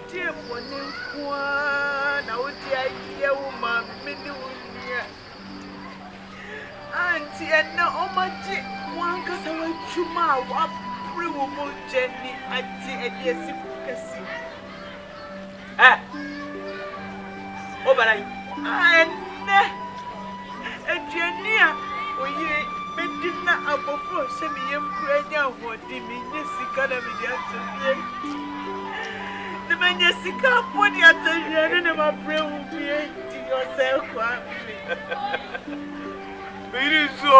dear one, I would hear woman, many women. Auntie, and no, oh, my dear, one because I want you, my what pretty woman, Jenny, auntie, and yes, you can see. Ah, oh, but and Jenny, oh, yeah. Medina abofo semi yemkranya hodi menye sika na media tofie ne menye sika poni atahia ne ma brewu bie ti yosel kwa me so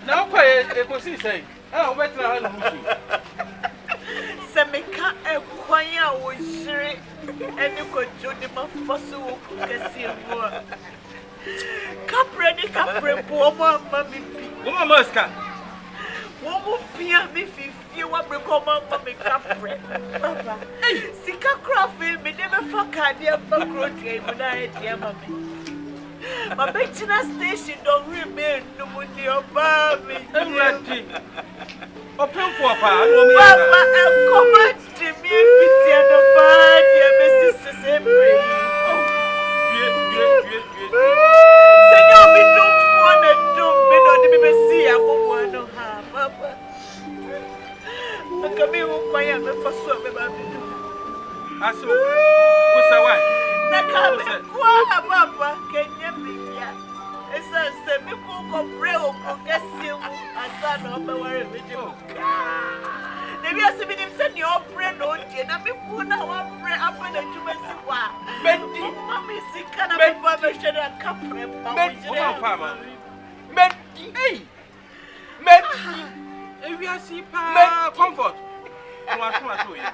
Now, pay a position. Oh, better than Semeka e kwanya wo jire eni ko jodi ma fosu wo kesi wo kapre po mo ma mi bi wo ma ska wo mo pia mi fifie wa bre ko ma mi kapre baba sika krafi mi de me faka de ba kro de mu na e de ma mi ma China station don't remain no money oba me ready open for pa no me papa e command me fiti and bad ya me sister sempre Senhor me do fone do me no de me see amomo no ha papa akami wo kwaya me faso me ba me do aso wo sa wa na ka me kwa papa kenye bia esa se me ko bre o ko kesi mu asa na obeware me de na bia se binim se ne obre no die na me ku na wa bre apa na juma si wa mendi mami sika na me ba me hwe na kapre pa wo jire pa ma mendi mendi ewi asi pa comfort mo aso ye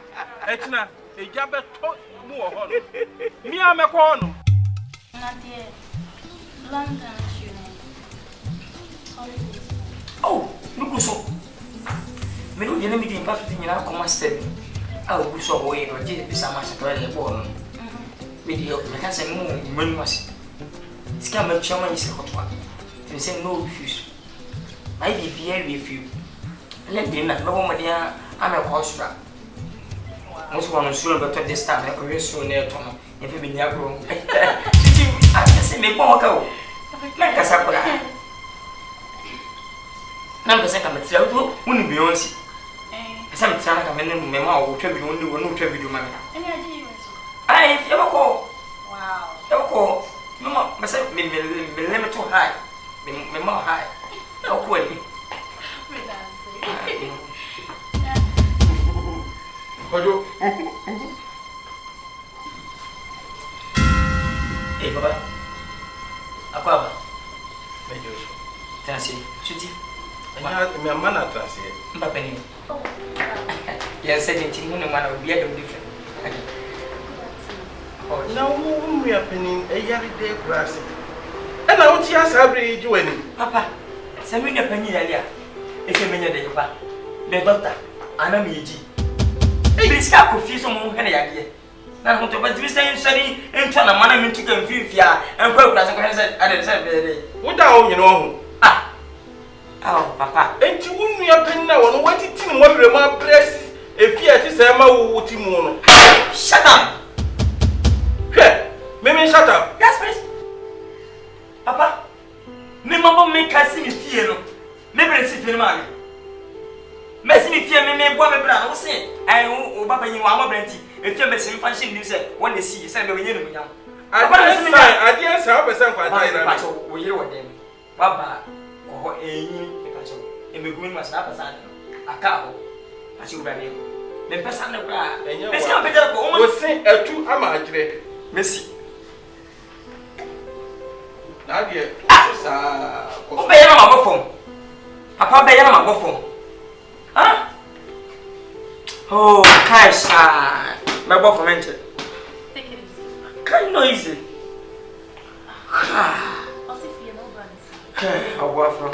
etina eja be to mu wo ho no mi a me ko no na de London shooting. Oh, look so. Me no dey na me dey impact thing na come step. Ah, we so boy no dey be sama sa to le ball. Me dey me can say mo manu mas. Ska me chama isi hotwa. They say no refuse. I dey fear with you. Let them na no mo dey am a costra. Most one sure but this time I go so near to no. If be near grow. I say me bon ka o. Na kasa kura. Na mbese ka metira wo woni Beyonce. Esa metira na ka me nemu me ma wo twa bi woni wo no twa bi do ma me. Eni aji you so. Ai, e bako. Wow. E bako. Mama, mbese me le me to high. Me ma high. E bako ni. Me dance. Kwadwo Eh baba. Akwaba. mejo so Tansi. Chuti. anya me mana trase Mba pani. Ya said it in no man be a different. na wo ya penin e yare de krase e na wo ti asabre ji wani Papa, sami na pani yale a. E fe menya de pa. Be doctor, ana me ji. Biska ko fi so mo hene yade. Na ho to ba ti say nsari entwa na mana me tuka mfifia enkwa krase ko hene say ade say be de. wo da wo nyene ho Ah. Oh, papa. enti wo nua penin na wo no watiti mo wure ma press efia ti say ma wo ti mu no Shut up. me shut up Yes, please. Papa, me mama me kasi mi fie no. Me bre si fie ma me. Me si mi fie me boa me bra no se. Ai o baba yin wa ma branti. E fie me si mi function ni se won dey see se me wenye no nyam. Adian sa o person kwa tai na Papa wo yire wo dem. Baba ko ho enyi e pa so. E me gumi ma sa pa sa no. Aka ho. Asi ura me. Me pesa na bra. Me si am better ko o wo se atu ama agire Messi. na de sa O be yana ma bofom. Papa be yana ma bofom. Huh? Oh, Kaisa. Me bofom ente. Take it easy. Kind no easy. Osei fie no balance. How go from?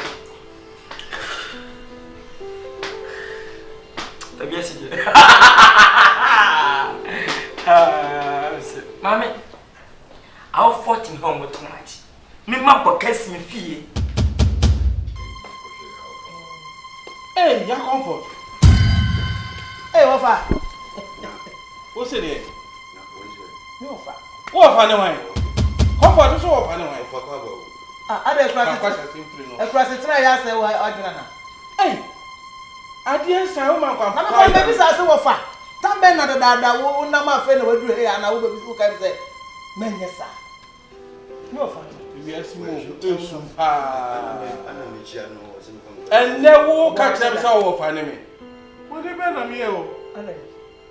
Yes, Mammy, I'll fought him home with too much. Me, my pockets me fee. Hey, your comfort. Hey, Wafa. What's it? No, Wafa. What anyway? Comfort is all anyway. I don't cross it. I say, why, Adriana? Hey, I didn't say, oh, my God. I'm going to say, Wafa. Tambe na dada wo na ma fe na we duru here na wo be wo ka say menye sa no fa yes mo esu ana me chia no wo se me fa enne wo ka kire me say wo fa ne me wo de be na me e o ana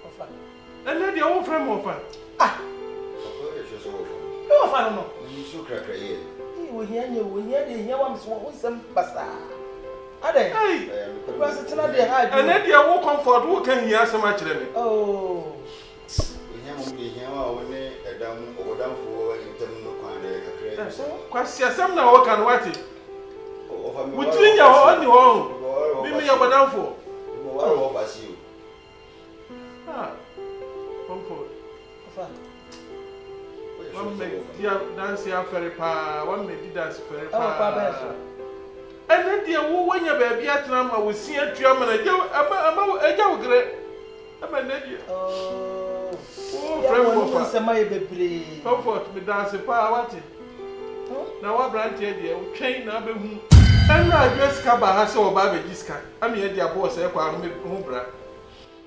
wo fa enne de wo fra me wo fa ah ko e so wo fa no fa no ni so krakra ye wo hia de hia wa me so wo sem basa Ade. Hey. Because it's not the hard. And then you walk comfort, who can hear so much? Oh. Question some now what can what it? Between your own home. Be me your down for. Ah. Comfort. One make dance here very pa. One make dance very pa. And then the when your baby at Rama will see a tram and a jow great. I'm a lady. Oh, friend, some my baby. Comfort me dance a power. Now, what branch here will train number. And I just cover her so baby disca. I'm here, dear boss, I can't make Umbra.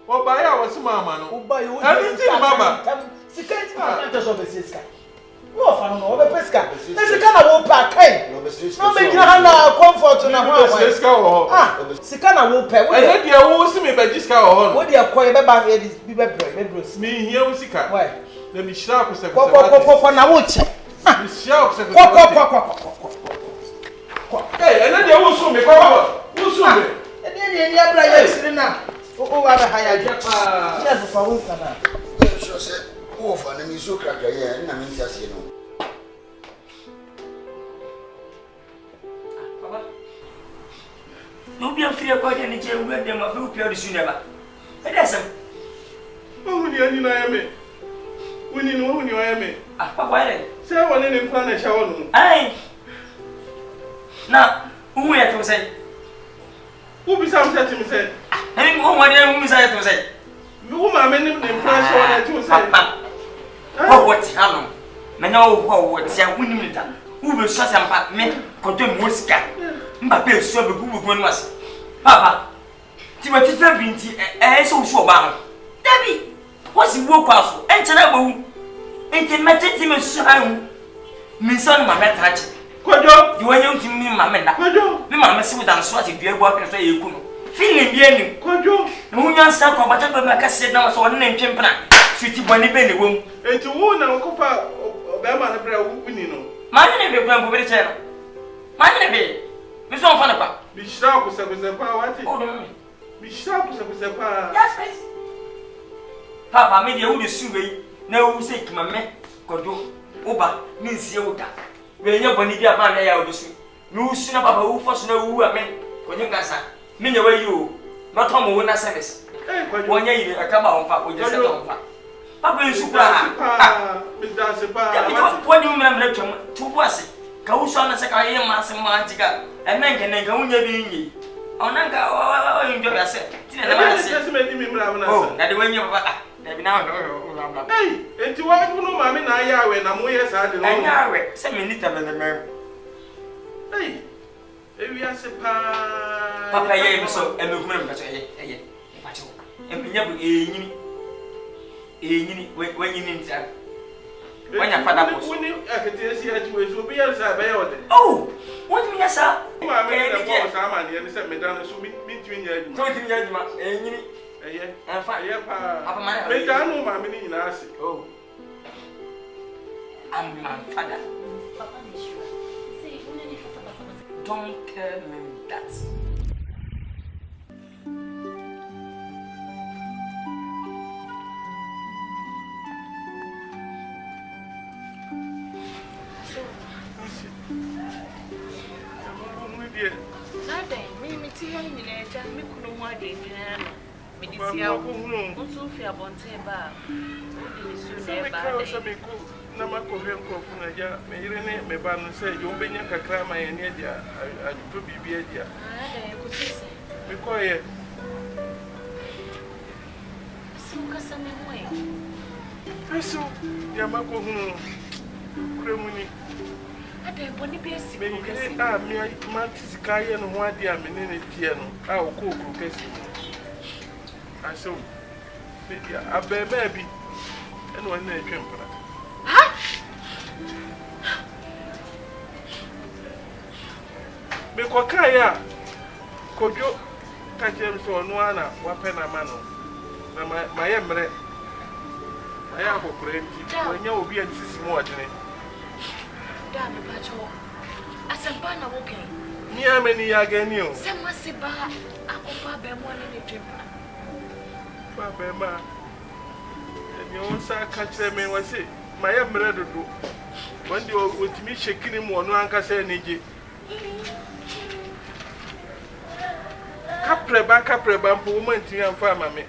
Or by our mamma, who buy you everything, Mama. Secret matters of a sister. No, I don't know the pesca. There's a kind of pack. No, make your comfort on a house. Ah, Sikana will pay. I let you all see me by this car. What do you call a baby? This be better. Me here with Sika. Why? Let me shout with the Nawuch. Shout. Hey, and then you will soon be covered. And then you are like now. Oh, I have yes, for Winston. Oh, for the music cracker here, and I mean, just you know. No, be a free according to jail where them of who played the never. It doesn't. Oh, you know, me. When you know you are me. Ah, why? Say one in planet shower. Aye. Now, who we have to say? Who be some set to say? I mean, what who is I to say? You are many impression to say. What happened? Mano, what's your winning? Who will shut some back me? Cotton Muska. Mbappe so be who will was. Papa, Timothy Binti, so sure about. Debbie, what's the work of? Enter a boo. Ain't it matter to me, son? Me son, my man touch. Kwadwo, you are young to me, my man. Kwadwo, me mamma see with an swat if you work and say you couldn't. Feeling bien, Kwadwo, no one stuck on whatever my cassette now so one name Chimpana. Sweetie Bonnie Benny womb. And to wound and Copa, Obama, the prayer winning. My name is Grandpa Channel. My name is Miss Onfanapa. Be sharp with a power. Be sharp with a power. Yes, please. Papa made you the no sick, my man. Kwadwo, Oba, means Yoda. When you're going to be a man, I will see. No sooner Papa who first know who I meant. NKANSAH. Mean away you. Not home when I service. 1 year, I come out with the Papa is super. What do you remember to was it? Kausana Sakaya Massamatica, and then can go near Onanga, enjoy yourself. Oh, that when you have now. Hey, and to what you know, Mamma, I when I'm way aside. I send me little and the man. Hey, if you are Papa, I so and remember, and we never when you need that. When your father was winning, I can see that you will be outside by order. Oh, what do you mean, sir? I made a boss, I'm and sent me down to meet you. 20 years, and 5 years. I don't know my meaning in us. Oh, I'm my father. Don't tell me that. Medisia. Also fi abonte ba. Na makohwe nkofo na ja me yire ne me ba no se yo benya kakra ma ye ne dia ajuto bibia dia me koye Simukasa me moe. Eso ya makohunu kremuni Ade boni bi esi me yire a me ma tisika ye no ho ade a me ne tie no a okokuru kesi aso be dia abeba bi eno won na etwempra me kokaya kojo kajem so no ana wapena mano na maye mre maye akokore nti wanya obi antisi mo odene da me bacho asempa na woke mi ameni ya gani o sema siba akofa be mo ne twempa fa be ma eni on sa ka kire me wase maye mre dodo wandi otimi shekini mo no anka se nije kapreba mpo wo manti amfa amame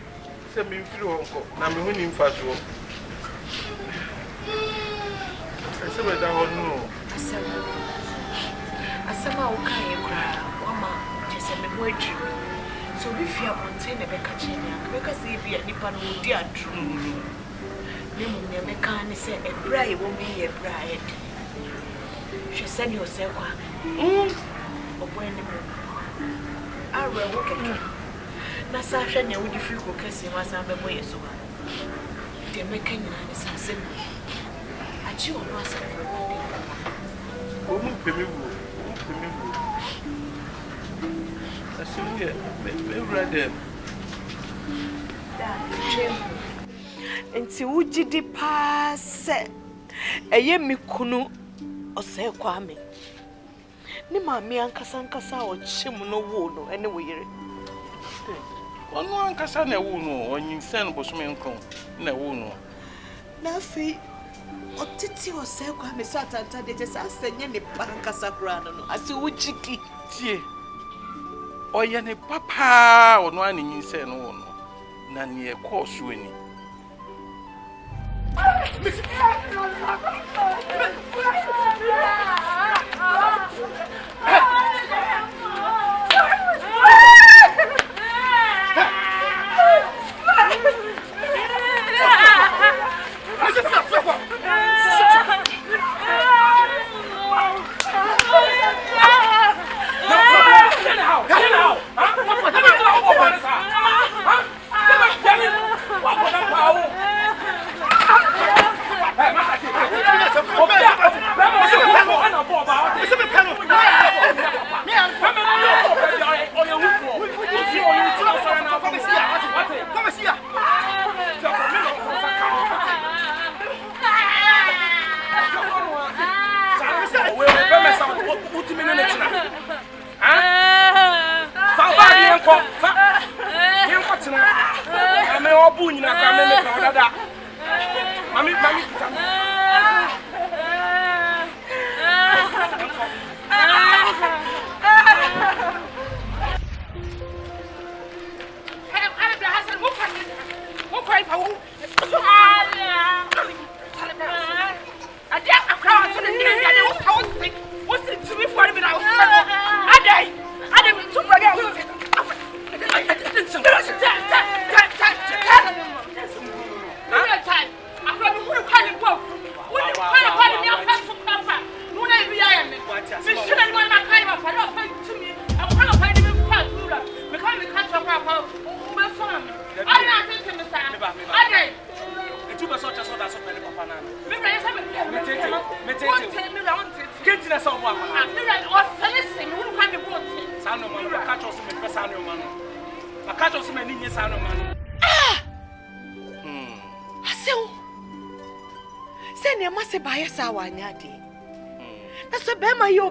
se me mfiri honko na me huni mfa so ese me da hono asema wo kan ye kra wama jese me mo adru so bi fi abonte ne be ka chene be ka se bi nipa no di adru ne mo ne me kan ne se ebra ye wo me ye bra ye she said you say kwa obwe ne mo awe wo keke na sa hwe ne wo di fi ko kese ma sa be mo ye so de me kan nyina ne sa se achi wo no asa o mu pemi wo asunye me brother da chem enti wo gidi pa se eye mi kunu Osei Kwame ni maame ankasa o chim no wo no ene wo yire ono ankasa na wo no onyin bosome nkron na wo no na fi otiti Osei Kwame so atanta de je sa senye ne pankasa kra no ase wo jiki tie oye ne papa ono ani nyin no wo no na ne e course wani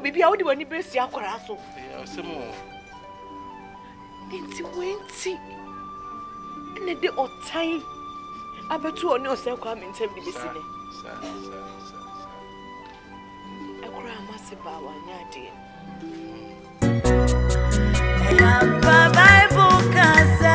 Bibi awudi wani besi akwara so. Osemo. Enti wenti. Ene de otan. Abetu oni Osei Kwame ntem de besi ne. Sa. Akwara amase ba wanyade. Bible kasa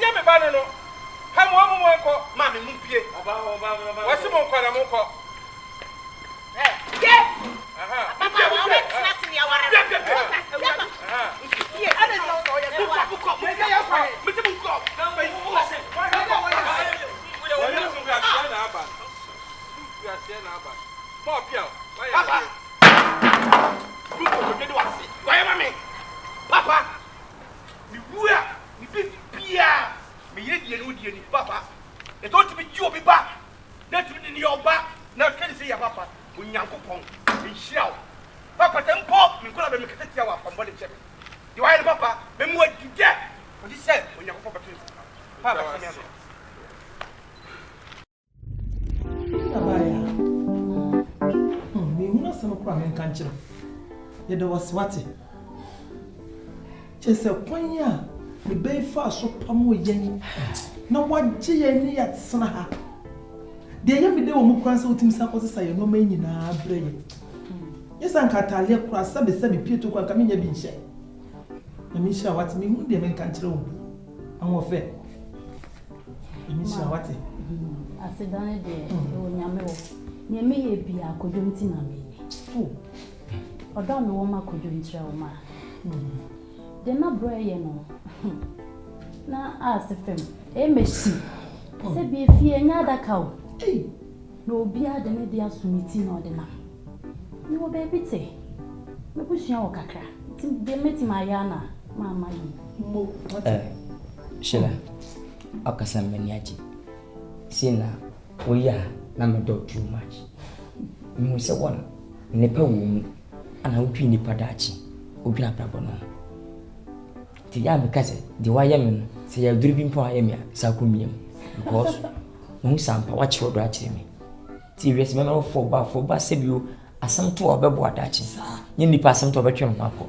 Minya me ba no. Ha mo mo enko. Ma me mu pie. Wasi mo enko na mo enko. Yeah. Aha. Papa, wa we trust me aware. Aha. Yeah, ana so so ya. Buko. Me say ya kwa. Me say buko. Number you. Papa. Buko to do wasi. Why mama? Papa. Mi wura, mi pia. Me yɛ die no die ni papa. E to ti bi ji obi ba. Na ti ni oba. Na kedi se ya papa. Onyankopɔn. Mi hyiraw. Papa tempo, mi kola be mi kete tia wa pambo de check. Di wa papa, be mu adide. O di se onyankopɔn beto. Papa se mi aso. Abaya. Me huna sama kwa men kanchiro. Ye da waswati. Chese kwanya me be fa so pamo yen. Na wagye ye ni ya tsena ha. De ye me de wo mu kwansa utim sa kwose ye no ma nyina breye. Yesa nkatale kura sabe pieto kwa kamenya bi nhye. Na mi hia wati me hu de men kanchiro wo. Anwo fe. Mi hia wati. Asedane de onyame wo. Ne me ye bia akodwonti na me ni. Odo me wo ma akodwontra wo ma. De na bro ye no. Na asefem. E meshi. Se bi fie nya adaka wo. No obi ade ne de asumiti na ode na. Ni wo be bite. Me busua wo kakra. Tim de meti ma ya na mama yi. Mo. Sheila. Akasa mani aji. Sina oya na me do too much. Mu se won ne pa wo mu ana utwi ni padachi. Obi na brabo no. Ti ya me kase di wa ye me no se ya duru bi mpo aye me sa ko miem. Because mu sampa wa chi odo achi me. Ti wiese me no fo ba se bio asam to obebo adachi. Nye nipa asam to obetwe no akọ.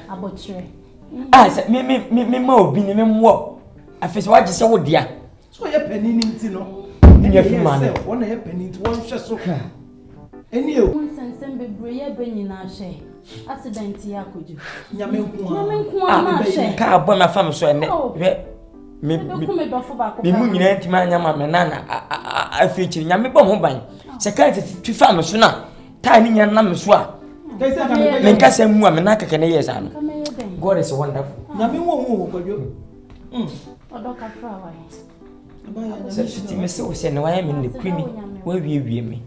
Abotre. Se me ma obi ni me mo. Afese wa gise wo dia. So ye penini nti no. Nya fi mane. Wona ye penini nti won hwe so. Eni e. Kun sensem bebre ye benyina hwe. Accident ya koju. Nyame nko a. Nyame nko a ma hwe. Ka abo na fa me so ene. Me me dofo ba ko. Me mu nyina ntima anya ma me na afichi nyame bom ho ban. Se ka ti fa me so na ta ni nya na me so a. Me nka se mu a me na keke ne yes ano. God is wonderful. Nyame wo Kwadwo. Odo ka fra wa. Abaya Se ti me se wo se ne wa ya me ne kwini wa wie me.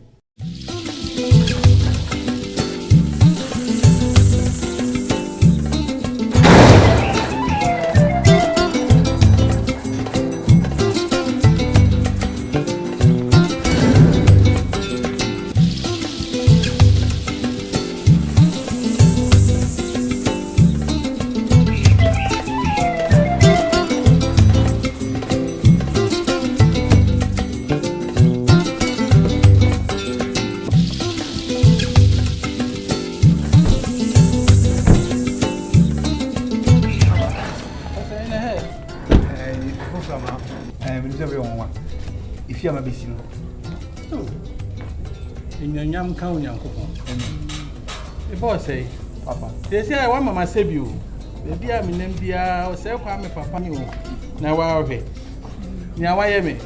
AFIA ma besi no. Enyanyam ka onyankopon. E bo sei papa. They say wa mama sebio. E bia menem bia o sei kwa me papa ni o. Na wa hwe. Ni awa ye me.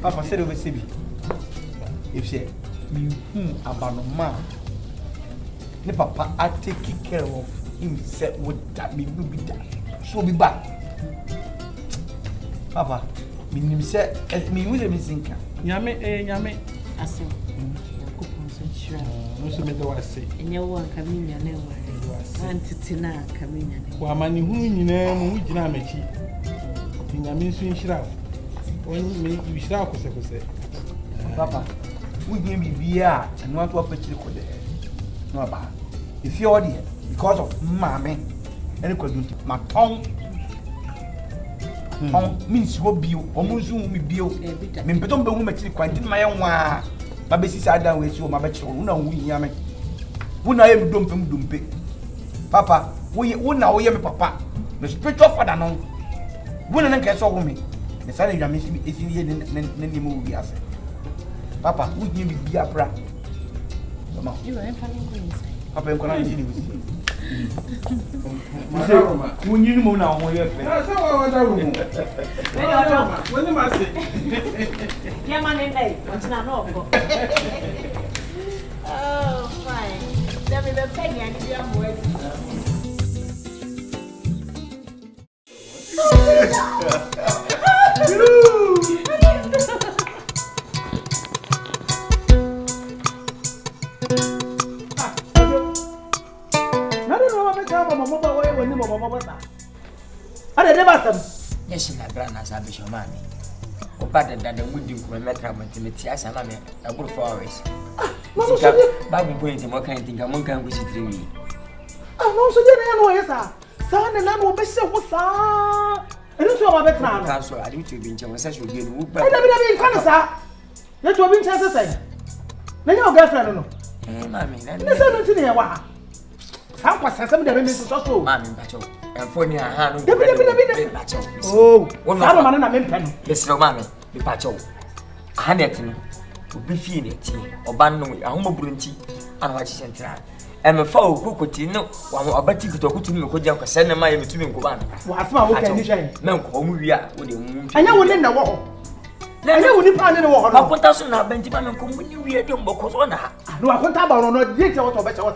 Papa say do sebi. AFIA mi abanoma. Ne papa I take care of himself with that me be that. So be back. Papa minim se mi wu de mi sinka. Nyame. Ase. Yakupon so chira. No so me do ase. Enye wo anka mi nua na wa. Antiti na anka mi nua na. Wa mani hu nyina mu gina amachi. Nyame nso nhira. Oni me nhira kose. Papa, we give me beer and want to appreciate it. No about. If you're here because of Mame, and could do my tongue. Means go bio, almost me bio. Men beton be woman quite in my own wa. My baby sat down with you, my betcha, no, we yame. When I am dumping. Papa, we now hear me, papa. The spiritual father, no. When I can saw me, the son of me is in here, then movie. Papa, we give me beer, bra. You are funny inside. Papa, I'm going to see you. When you know now, when you're when you must say, yeah, man, what's not over? Oh, fine. Let me be penny and you are more. Yes, my brother, as I be your mammy. O better than the wood you can make up with me, as a mammy, a good forest. Bible point him, what kind of thing I won't come with it through me. Oh, no, so then I know, yes, sir. Son and I will be so what's up. I don't know about that. Council, I do to be in such a good wood, but I never been cancer. Let your chances say. Then your girlfriend, no. Eh, mammy, that's not in here. How was some of the women so? Mammy, Pacho, and for near hand. Oh, one man and a pen. Yes, no, mammy, the Pacho. I had it to be feeling it, or bundle a humble brunty, and what she sent her. And a foul who could know one about to go to me, could send my to me. What's my work? No, home we are with you. I know within the wall. I know when you find in the wall. I put us in our Benjamin come when you hear them because on her. No, I can't about no date or better.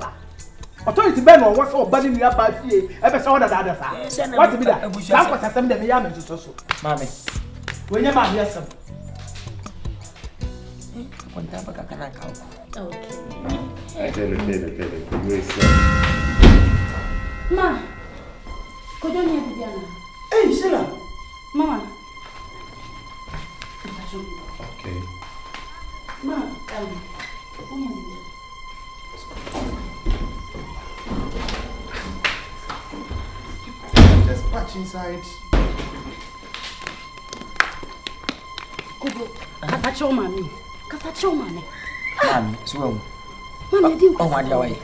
Authority Ben or what's all budding me up by fear, ever saw that other side. What to be that? That was a Sunday Yaman to so. Mammy, when your man has some. Okay. I tell you, Ma, could you hear Bibiana? Hey, Sheila. Mama. okay. Ma, There's patch inside. Kasacho mami. Kasacho mami. Mami, so. Mami, I didn't go on your way.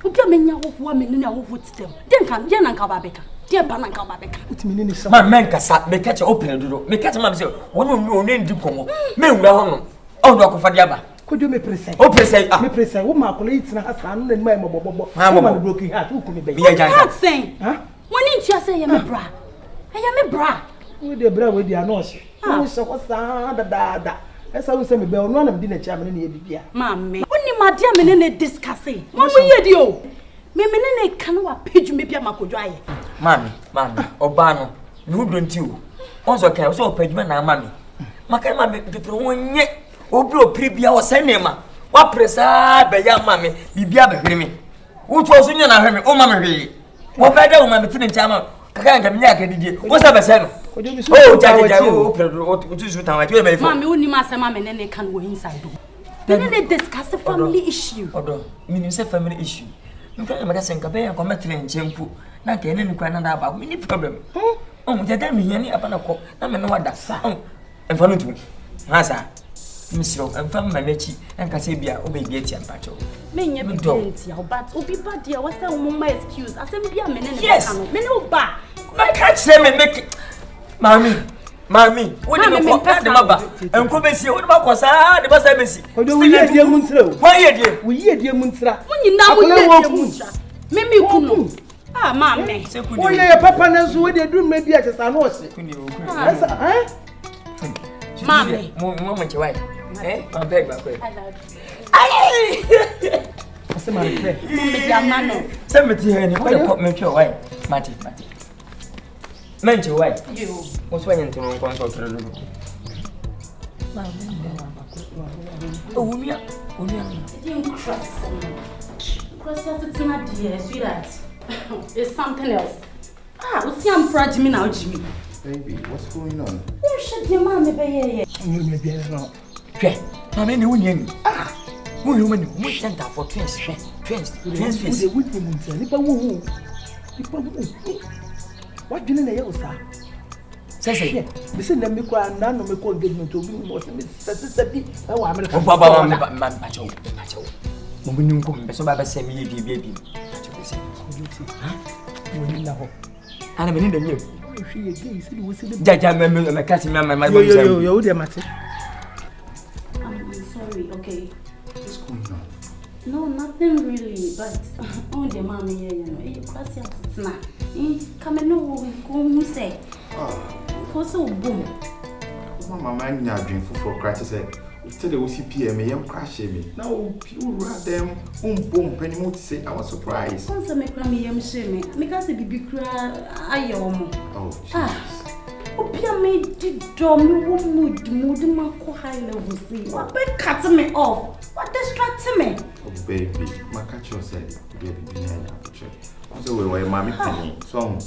Who can mean you who are meaning a wood stem? Then come, Jan and Kababeka. Dear Banan Kababeka. It's meaning some. My man can sat, make catch open the door. Make catch mamsel. One of your name to come. Men will oh, no, for Diaba. Could you make present? Oh, present. Me present. What my colleagues and her son and my mobile. I'm a broken heart. Who can be? Can't say. Huh? When did you say, I am a bra? I am a bra. With the bra with the nose. Oh, so what's that? That's how we say, me one of dinner chairman in the Mammy, only my dear men discussing. What will you do? Me cannot page me, Piamaco dry. Mammy, Obano, you don't you? Also, can also page man, mammy. Macama, the one yet. Obro Pribia was Senema. What presa, be young mammy, Bibia me. Which was in your home, oh, mammy. What better, mammy, Tin Chama, Kanka, what's up, son? Oh, Daddy, Mammy, only Master Mammy, and they can go inside. Then they discuss a family issue. Although, meaning a family issue. You can't make a sink a bear and commentary and shampoo. Not any Canada about many problem. Oh, they tell me any upon a cop. I know what that's. Oh, and for me too. Hasa. Miss Rock and from my Mechi and Casabia obey Getty and Pacho. Many of them, but Obi Badia, what's the my excuse? I said, be a man. Yes, Meno Ba. I can't say and make it. Mammy, what do you want the mother? And come and see what about Cosa, the Bassa Messi. We hear dear Munsra. Why, dear? We hear dear Munsra. When you now will Munsra. Maybe Kunu. Ah, Mammy. Oh, yeah, Papa knows what they do, maybe at a Sanosi. Mammy, moment your wife. Eh, my beg, my beg. What's the matter? Somebody here, what you put me your wife, Matty. Mention your wife. You. What's why you don't consult? Oh, we are. Cross not dear, sweetheart. It's something else. Ah, what's your project me now, Jimmy? Baby, what's going on? You should your mammy be here. Okay, I mean, you win. Ah, woman, we sent out for twins. Twins, the women. What do you know, sir? Say, listen, let me go and none of me call engagement to be more than Mississippi. Oh, I'm when you come, so I say me, baby. I'm in the new. Jaja, my cousin, my yo, dear Matty. I'm sorry, okay. What's going on? No, nothing really. but on the mommy, you know, you cross your snap. Come and know who say. Cause so boom. Mama, I'm not drinking for crackers. Instead of OCPM, I'm crashing me. Now, you rather boom, penny more to say I was surprised. Once I make me, shame me. Because it be cry, I am. Oh, jeez. Opia made the dumb mood, my high level see. What been cutting me off? What distracting me? Oh, baby, my catcher said, baby, behind your picture. So, we were mommy penny. So,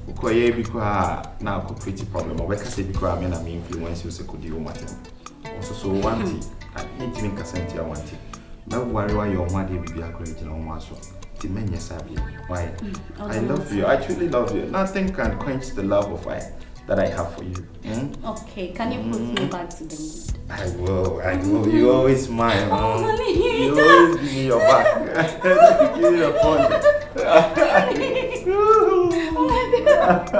Ukoye because now could pretty problem. Or because because I mean influence you could do matter. Also, so one thing, I need to make a cent. I want it. Don't worry why your mother will be a great in one so. Why? I love you. I truly love you. Nothing can quench the love of that I have for you. Okay, can you put me back to the mood? I will. You always smile. Oh, honey. You always give me your back. Give me your phone. Oh my God.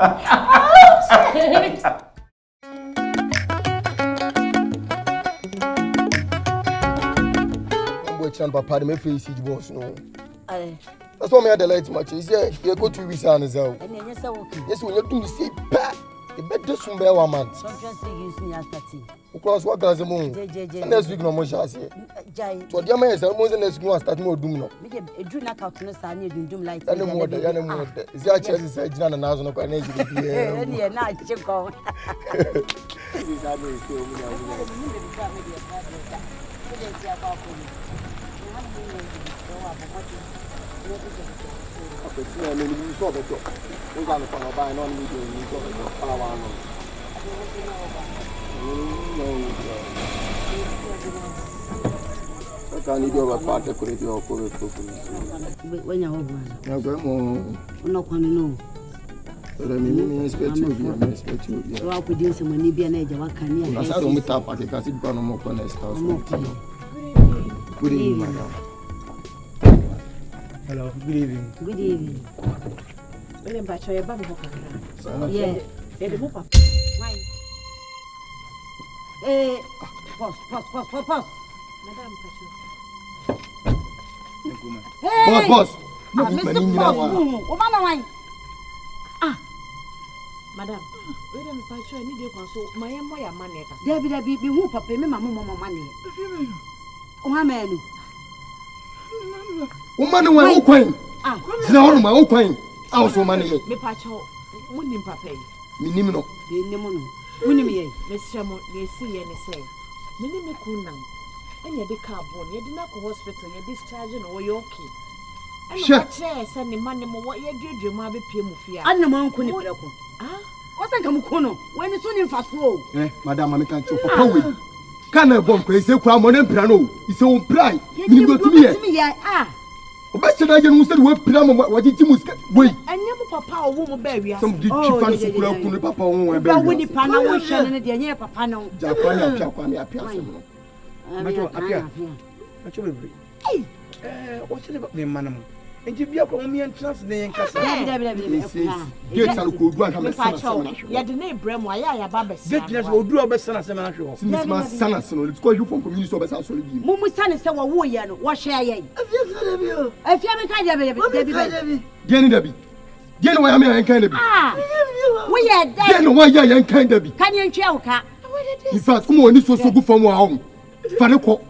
I'm going Papa, the face is boss. No. That's why I had the light much. He said, you go to his son as well. Yes, when you do the same, the better soon bear 1 month. Across what does the moon? And next week, no more shall say. So, the man is almost the next one start more doom. A dream like out to I need to do like the animal. Is that chest said, Jan and Nazan of energy? Yeah, not check on. Okay, see, I mean, you saw the job. We're going to follow by non media and you got the power on. I can't need your part to put it your cover. When you're home, I'm not going to know. But I mean, expect you. So I could do some money be an age of what can you? I don't meet up at the castle, but I'm up on the stars. Good evening, madam. Hello, good evening. Good evening. William Bacho, your baby. Yeah. The book. Pause. Madam Pacho. Boss. Mr. Boss. Madam, William Bacho, I need you so my money. There be who papa me mama money. Oh, man. Woman, who queen? No, my own queen. I was woman. Me Pacho, Munim Papa. Minimum. Winnie, Miss Shamo, they see and say, Minime Kunam. And you're the carbon, you did not go hospital, you're discharging or you're okay. And what chair sending money more what you did, your mother Pimufia. And the monk couldn't look. What's a Kamukono when it's only fast flow? Madam, I can't choke. Can I bomb crazy crime on Emperano? It's all pride. You go to me. Best I can say we plan what did you wait. And you papa or woman baby. Some did you fancy papa on my baby? When the Pana and the near Papa no. What's it about me, madam? And you be up on me and trust the NKANSAH. Yes, I'll go and have a son. You had the name Brem, why I have a Yes, will do our best son as a man. Since my son, it's called you from community service. I'll show you. Mumu son is a warrior. What share ye? If you haven't kind of Debbie. Get away, I mean, I can't be. We are dead. Why you can't be? Can you choke? In fact, someone is so good from our home. Fanako.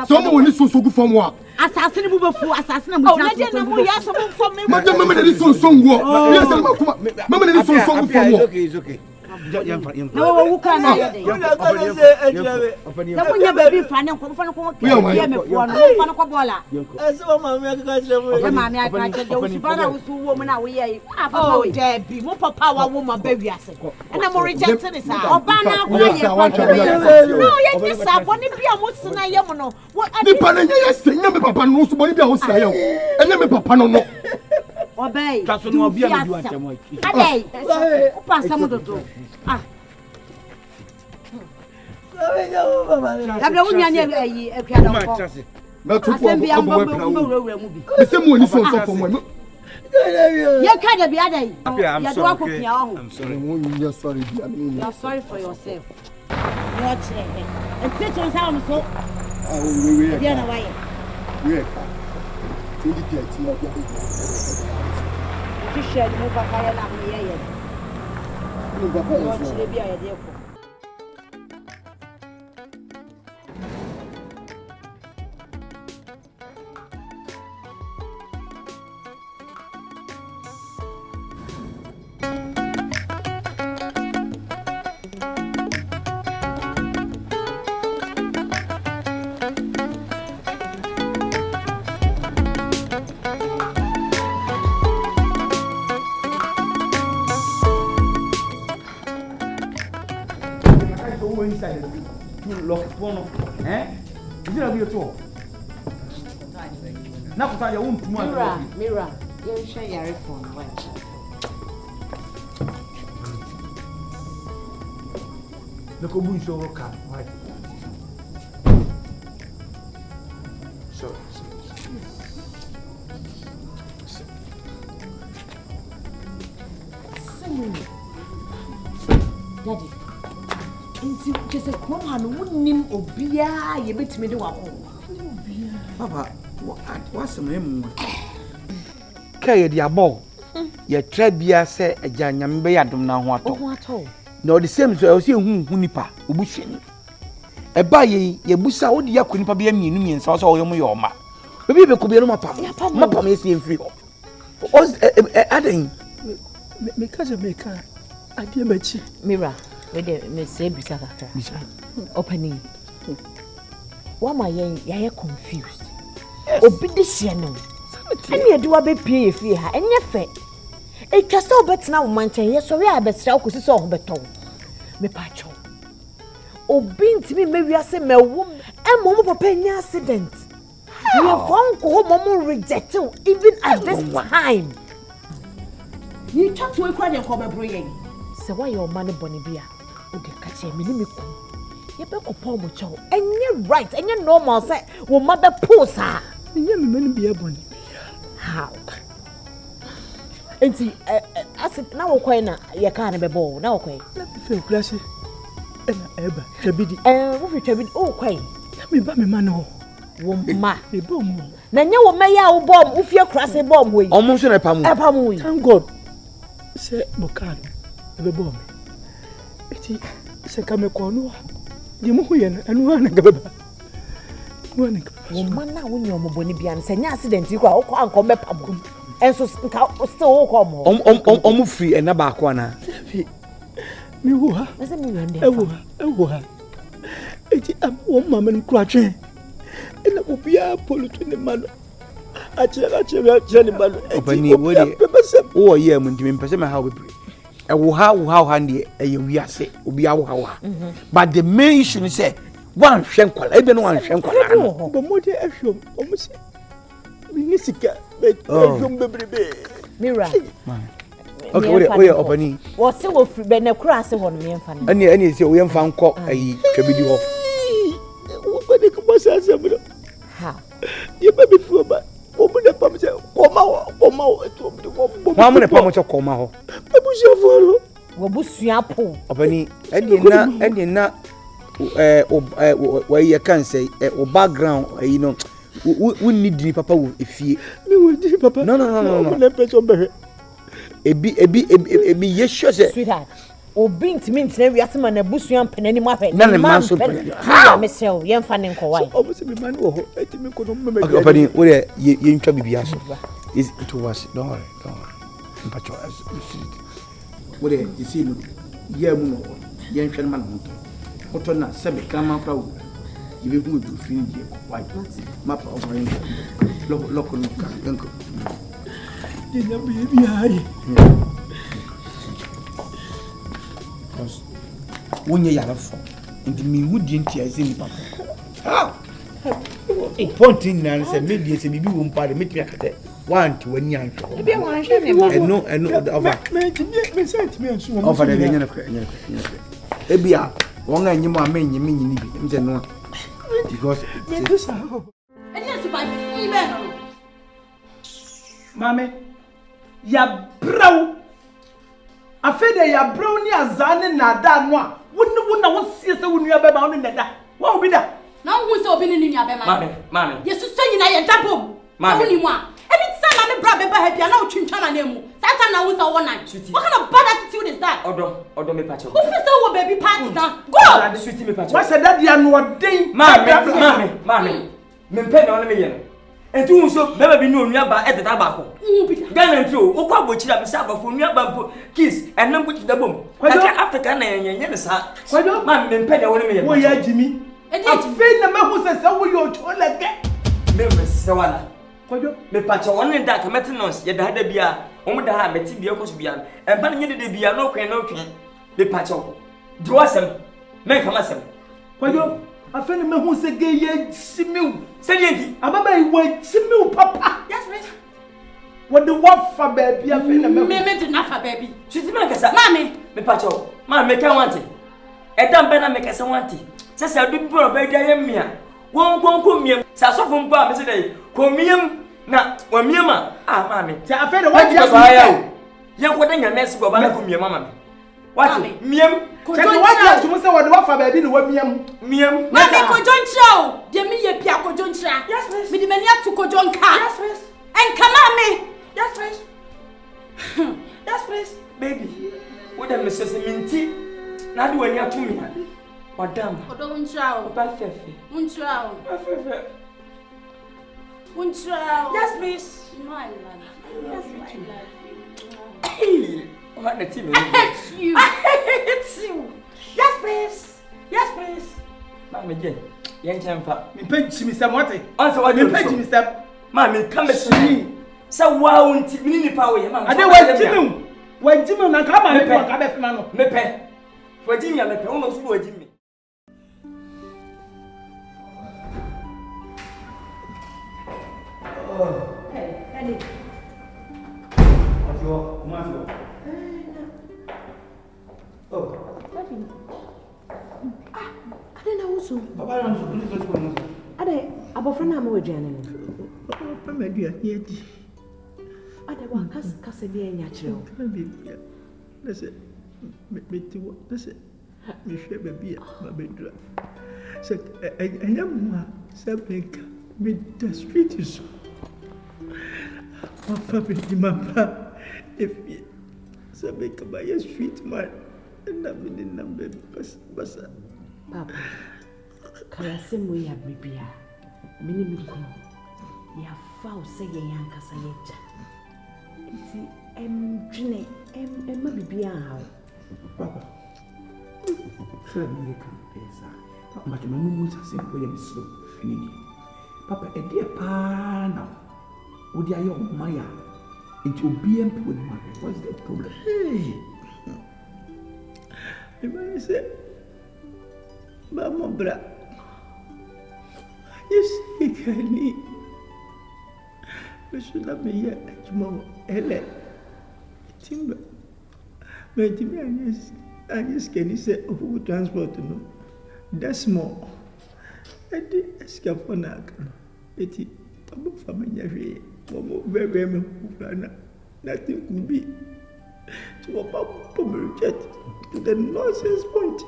Someone is so good from what? Assassin before assassin. Oh, let them know yes, from me. Madam, is so strong. Yes, Mamma is so strong from what? It's okay. No, who can I? You baby fan and come from the woman. Oh, Debbie, more power woman, baby. And I'm rejecting this. Oh, Banner, no, yes, I want to be a Muslim. What I never Papa knows somebody else. And never Papa no. Obey. That's what will be a pass some of the door. I'm sorry. You're sorry for yourself. And pitch on sound so. 2013 na bia be. Ti share ni mo papa ya na me ye. Ni papa ya so. Ti bia ya de ko. Mira, you share your phone. Look at who's your car. So. Daddy, inti kese kwa no wonim obia ye betime de wako. Papa, what's the name? Kaya di abo. Ye trebia se agya nyame be yadom na ho ato. Na the same so say hu nipa obuhwani. Eba ye busa wo di yakọ nipa be amienu miensa so wo yom ye oma. Bebi be ko be no mapam esi emfiri ho. Aden me kaje me ka ade machi. Mira, we de me say bisa kakra. Bisa. Opening. Wama ye confused. Obi de hye no. Ene ade wa be pie ye fie ha. Enye fe. Etwa se obetena wo manchen ye so we abesra ko sisi ho beto. Me pa cho. Obi ntimi mewiase mewo emom papa nya accident. We have found ko mom reject even at this time. You chat to ekwa de ko bebro ye. Se why your man boni bia. O de ka che me ni me ku. Ye be ko pom cho. Enye right, enye normal say wo ma be post ha. Enye me mani bia boni. How? Enti asit na wo kwai na ye ka na bebo na wo kwai. Na fe klase. Ena eba twabidi. Wo fi twabidi o kwai. Na me ba me ma no. Wo ma. E bom. Na nya wo meya wo bom, wo fie krase bom we. Omo so na pamu. E pamu we. Thank God. Se bokan. E be bom. Eti se ka me ko no. Di mu hu ye na anu na ga beba. Wo ma na wo nyo mo boni bia na se nya accident yi kwa wo kwa anko me pamu. Enso nka still wo ko mo. Omo free ena ba ko na. Me wo ha. Ese me wende. E wo ha. Eti am wo mama nim kura twen. Ena obia polutu ne malo. Ache ne malo. Opani wo de wo ye mu ntimi mpese me ha we pray. E wo ha ndi e ye wiase obia wo ha. But the main issue is say one hwe nkwala ebe no one hwe nkwala. Bo mo de ahwom omo se mi ni sika be ahwom bebrebe. Mira. Okay, we opani. Wo se wo free be na kura ase ho no me mfa no. Ani se wo ye mfa nkọ ayi twabidi ho. Wo ba de ko sa bro. Ha. Ye ba be fu ba. Omo de pam se koma ho etu omo de wo. Wa mo ne pam se koma ho. E bu se fo wo busua po. Opani, eni na ye kan say o background you know we need papa wo efie. Me wo di papa. No. Na pecho be. Ebi ye sure say sweetheart. Obi ntimi ntene wiase ma na busua mpenani ma hwe. Na man so penani. Ha me sel ye mfa ne nko wai. Omo se me man wo ho etimi ko no me. Okay, opani, wo de ye ntwa bibia so. It was don't worry. Mpacho wo de you see no ye mu no ye nhwe ma no to na se be kama pra wo ye be hu do free die ko wai mapa o mo loko no ka enko ye nya bi ai cause wonye yara fo ndi mi hudi ntia ese ni papa point in say media say bibi wo mpa de metimi akate want wani anhwe ebi wo anhwe ne ma eno over me sent me ansu wo over de nyane ebia won ga nyimo amenyi nyini bi mze no because me this how enya super ibe no mame ya braw afede ya braw ni azane na da no a wona wo sie se wonu aba ba wonu nda wa obi da na wo se obi ni nua be ma mame yesu so nyina ye dabom Mami. Anytime I'm a brother, happy, I know Chinchana name. That time I was a one night. What kind of bad attitude is that? Odom me patch. Who feels so baby party now? Go! Sweetie me patch. What's that? You are no day. Mami. Me pen on me. And two so never be known nearby at the tobacco. Gun and two, or quite which I'm sabbath for nearby kiss and then put the boom. Like African and yes, why don't man pen on me? Oh, yeah, Jimmy. And I feel the man who says, oh, you're like that. Never Sawana. Me patch one in that maintenance, yet had a beer, only the habit to be a cosbian, and banning the beer no can. The patch of Joasem, make a massam. Why don't I feel the man who said, gay, Simu. Say, I'm a way, Simu, Papa. Yes, miss. What the what for baby? I feel the man enough for baby. She's the man, Mammy, me patch of. Mamma, make I want it. A damn better make us want it. Says I didn't put a baby, I am here. Won't come here. Sasso from Bar, Mr. Day. Come here. Na wa miema mami ti afede wa dia so aya ye ko de nyame se go ba na ko miema mami what miem ko jo wa so mo se wo de wa fa ba bi ni wa miem mami ko jo nchira de mi ye pia ko jo nchira yes miss mi di mani atu ko jo nka yes miss en kama me yes miss yes miss baby wo de me so se minti na de wani atu mi wadam odo nchira o ba fefe nchira o ba fefe yes, miss. No, I love you. Yes, I love you. Hey, what the team? I hate you. I hate you. Yes, miss. Yes, miss. Mama, Jane, young champa. Me pinch me some water. Answer what you pinch me some. Mammy, come to me. So, wow, mini power, man. I don't want Jimmy. When Jimmy and come on, me pen. For Jimmy, I'm a pen almost for Jimmy. Hey, Eddie. What's your mother? Oh, I don't know also. Papa, I'm so pleased with you. Are they above from Namo Janet? Papa, my dear, yet. Are they one Cassidy and Yachel? Listen, listen, me share baby, my bedroom. Said, I am something with the street is. My family, my papa, if you make by a street man, and I'm in the number of Papa, can I say we have Bibia? Minimum, you have found saying young Cassayeta. See, Jenny, and maybe Bia. Papa, tell me you can pay, sir. But my mum was a simple and slow. Papa, a dear pa now. Would you young Maya? It will be empty with money. What's the problem? Hey, I say, Mama, bra. You see, Kenny, we should not be here tomorrow. Ele, timber. But I just can say, who transport to know? That's more. I did escape for now. It's about family. Very nothing could be to about reject to the nonsense point.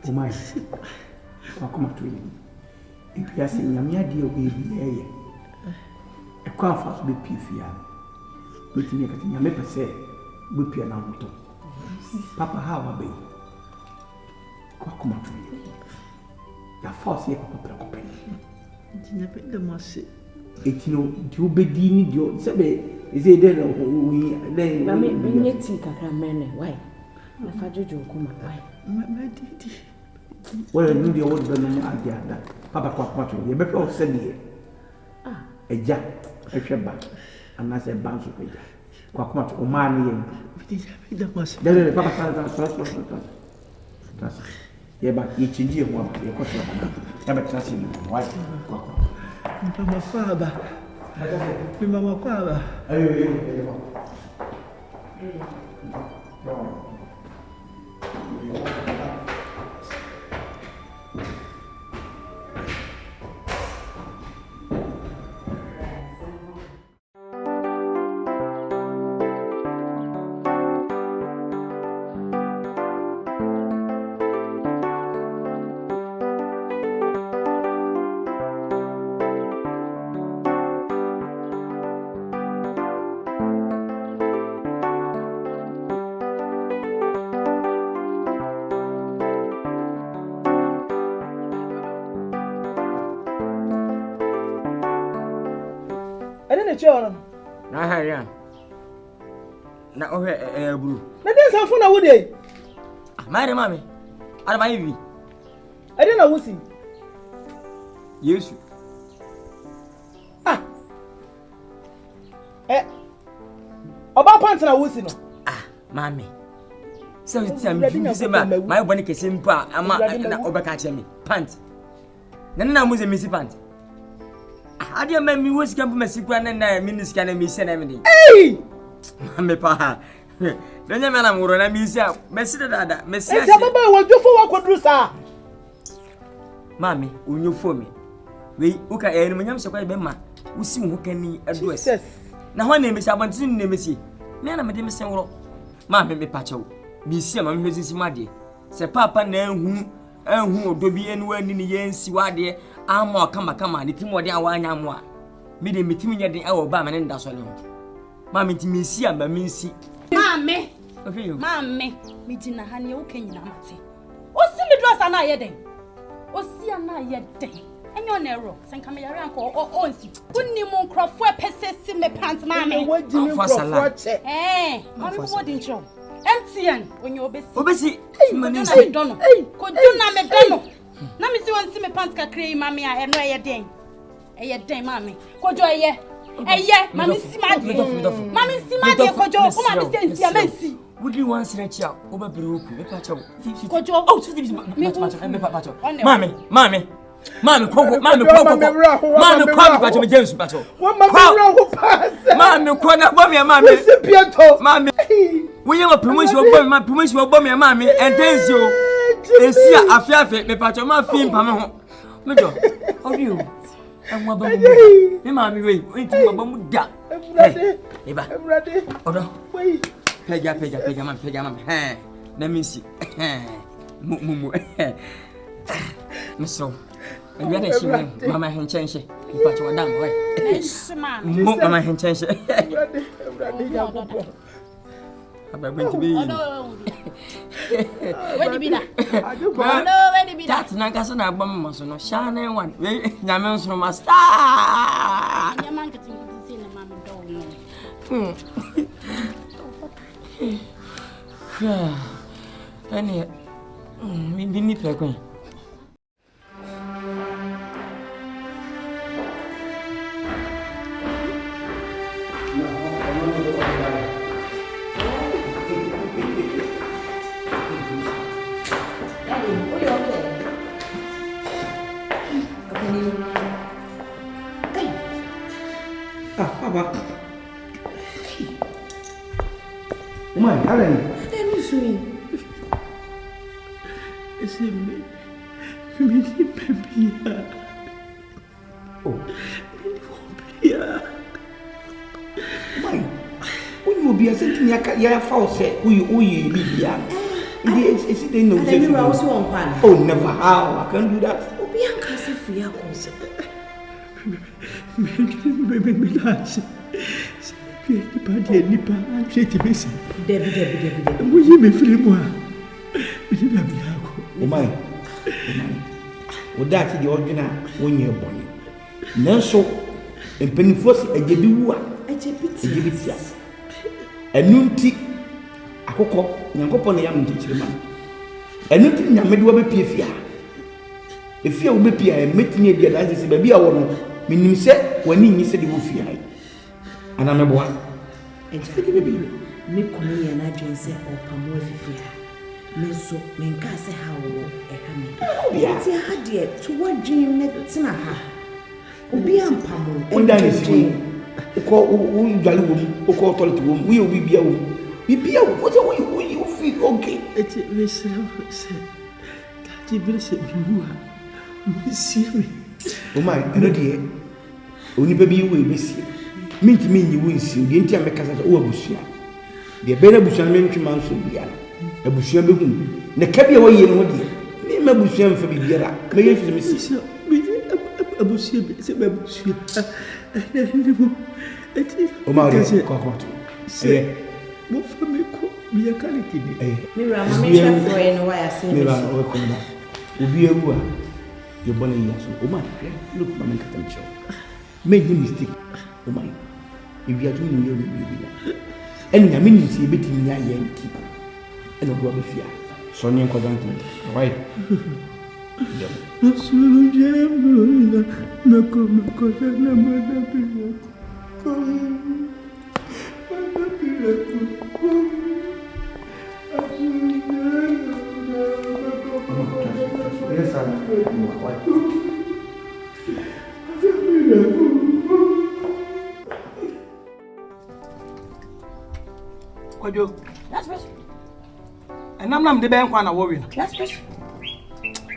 Oh my, I'll come to you. If you are saying, I'm your dear baby, a conference with Pifia, which you make a say, with Piano. Papa, how are you? Come to you. Your force here, Papa. The mercy. It's no, you be dealing your Sabe. Is it there? Then, I mean, you think I can manage. Why? My father, you come. Why? My deity. Well, I knew the old woman idea that Papa Quack, you better all send here. A jack, a shepherd, and I said, bounce of it. Quack, or man, the mercy. Then the Papa, yeah, but each year one, your question. Never trust him. Why? Mama father. Mama father. na choro. Na ha ya. Na ohwe buru. Na den sanfo na wo dey. Mare mame. Ada ba yibi. Ade na wusi. Yesu. Oba pant na wusi no. Mame. So it's am you say my body kese mpa ama na obeka che me. Pant. Na mu ze misi pant. Ade ma mi wosi kan ma sikura na minister na mi se na me dey. Hey! Mame pa. Donya me na muro na mi si a mesi dada mesi ase. Ese baba wo dwofo wa kodru sa. Mame, onyofo me. We uka enu nyam se kwa be ma. Usi wo kani address. Na ho na emesi abantinu na emesi. Me na me de me sen woro. Mame me pacho. Mi si ama me hwezi made. Se papa na anhu odobi enu ani ni yensi wade ama kama ni timo de awanya amoa. Me de metimi nya de awo ba me ne nda so le ho. Mame ti mi si ama mi si. Mame. Okay yo. Mame, mi jina ha ne wo kanyina mate. Osi mi dress na ye den. Osi ana ye den. Enyo na ero, senka me yare anko onsi. Wonni mo nkrofo epesesi me pant mame. Waji mi nkrofo che. Mame bo di ncho. MTN onyo obesi mani si dono. Kojo na me dono. Na mi si wonsi me pant ka krei mame a eno eye den. Eye den mame. Kojo eye. Mame si made. Mame si made kojo. O mame si ensi amansi. Would you want to chia over Peruku? Kojo. Oh, me pacho. Mame, Coco, Mame, Pacho, James Pacho. What Mame pass? Mame, Kona, Mame, we have a promotion of my promotion of Bommy, Mammy, and thanks you. And see a AFIA, me Pacho, my film, Pamo. How you? And what about me, Mammy, wait to Mamuda. I'm ready. Odo, wait. Pega, let me see. Mumu. Miss and you are she, Mamma Henchenche, but you are done, right? Mamma Henchenche. I'm going to be. Where did be that? That's Nagasana Bomb, so no shine one. Yamans from a star. Your man getting to see the mamma dog. Any, me need to go. Mãe, olha aí. É me suí. Esse me bebia. Oh, me bebia. Mãe, o bebia você tinha ia falsa, o bebia. Esse tem no você. Oh, never how I can do that. O bebia cansa fria coisa. Me dá. Nipa achete besi. Debi. Muyi me firi mu a. Me na bi ako. O mai. O da ti de odwena wonye bone. Nanso empanifo se ajebi wu a. Ajebi tia. Enunti akokọ nyankopọ na yam ntichire ma. Enunti nyame de wo be pie fia. Efia wo be pie a metini e dia da se ba bi a wo no. Minim se wani nyi se de wo fia. Ana meboa. Enti bibi me kono ye na adwen se opamo afifia. Me so me nka se ha wo e ha me. Enti ha de to wadwen ne tena ha. Obi ampamo. Onda ne si. Uko dwale wo mu, uko toilet wo mu, we obi bia wo. Bibia wo, what we feel okay. Eti we se. Tati bi se bi wa. Me si me. O mai, eno de. Oni ba bi wo e bi si. Minti minyi wonsi o de ntia mekasa o abusua de be na abusua me ntwema nso bia abusua be hu ne ka bia woyɛ no de me ma abusua mfa bibiara me yɛ fi me si abusua be se ba abusua eti o ma re ko se mo fa me ko bia ka ne kidi me ra ma me chef for no wa ya se me ra o ko na obi ewu a ye bone yi so o ma look ma me kata me show make no mistake o ma if you are doing your baby. And I mean, see a bit in your yankee and a brother fear. Sonny and Kwadwo, right? Yes, sir. Kwadwo. That's fresh. And I'm the bank one worry. That's fresh.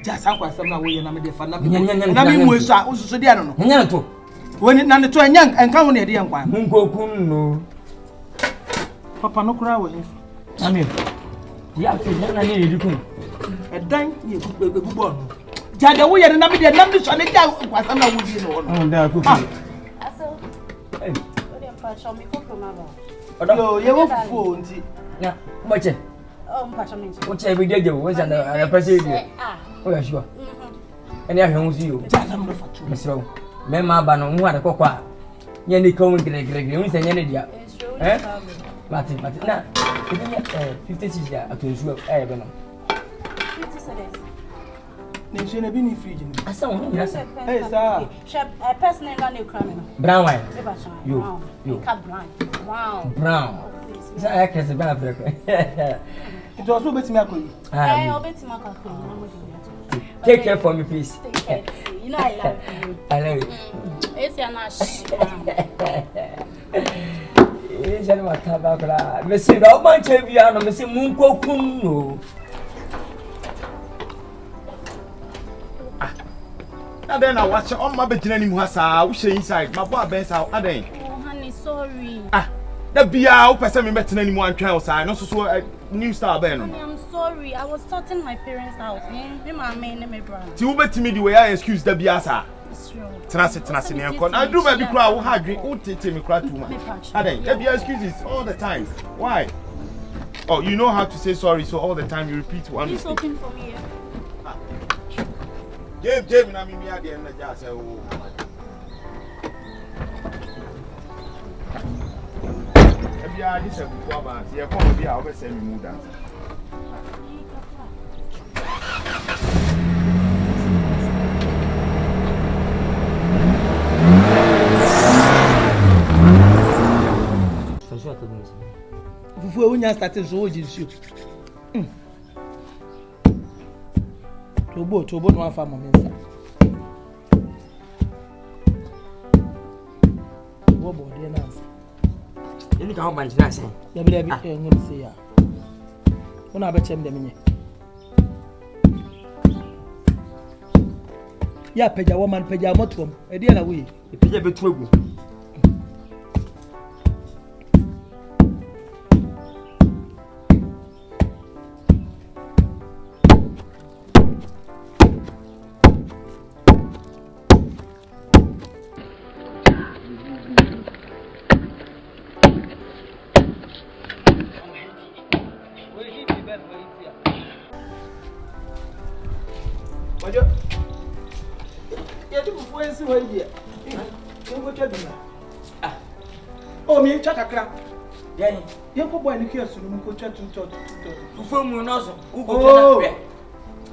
Just how I some way and I'm the fan. And I mean, we saw also the other. When it none to a young and come on the young one. No. Papa no cry with him. I mean, yeah, I need you come. A dime, you could be born. Jada, we are number the number on the down. What I'm not with you. Oh, there could be. Hey, show me no, you won't phone. Yeah, what's it? Oh, what's every day? What's an president? Oh, yeah, sure. And I don't see you. So, Mamma Banon, what a cocoa. Yanni coming to the Gregory, and Yanni. Eh? Martin, now 56 years at the zoo of Avon. They should have been free. I saw him, yes, sir. A person in a criminal. Brown wine. You cut blind. Wow. Brown. I can say bad. It was a bit miraculous. I'll bet you. Take care for me, please. You know, I love you. I love you. It's your nash. It's a matter. Monsieur, how much have you on Monsieur Munko Kuno? And then I watch on my bed anymore. I wish inside my boy best out. Oh, honey, sorry. The beer, person me better anymore and trials. I know so a new star Ben. I'm sorry. I was sorting my parents' house. Me, my main name, brother. You bet me the way I excuse the beer, sir. Tenacity, I do baby cry. Who had drink? Who take me cry too much? I think there be excuses all the time. Why? Oh, you know how to say sorry, so all the time you repeat one. He's open for me. James, na mimi ade na ja say o. Ebi a di se bufu aba, se e come bi a o be se mi mu dance. Fufu e unya start so o jinsu. Tobo no afa mo mensa. Wo bo de na asa. Eni ka ho ban jina asa. Ya bi ngom se ya. Una ba chem de menye. Ya peja wo man peja motom. E de na we. E peja betu egu. Oh, me chakakra. Yeah, you go boy in here, so you go chat to film us. Oh,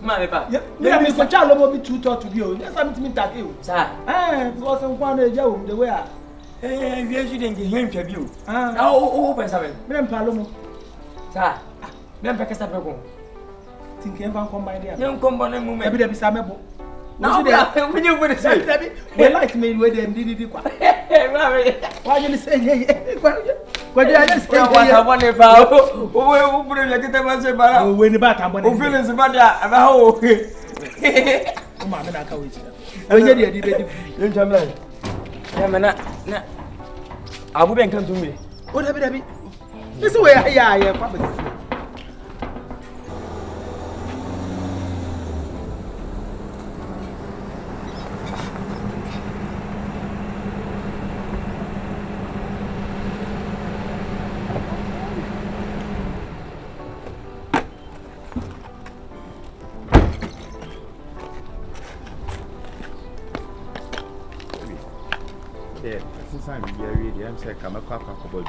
my papa. Yeah, Mr. Charles will be too taught to you. Yes, I'm to meet that you, sir. It wasn't one day, the way I. We shouldn't get him to you. Open something. Madame Palomo, sir. Then pack us up. Think you ever come by there? You come by the moment. Maybe there be some. Now, when you would say, they like me with them, did it? Why you say, what did I say? I want about who put it like it was about when about I'm going to feel it's about that. Come on, I can't wait. I will get it. I wouldn't come to me. What have it? This way, I am. time you are ready. I'm saying come up about you.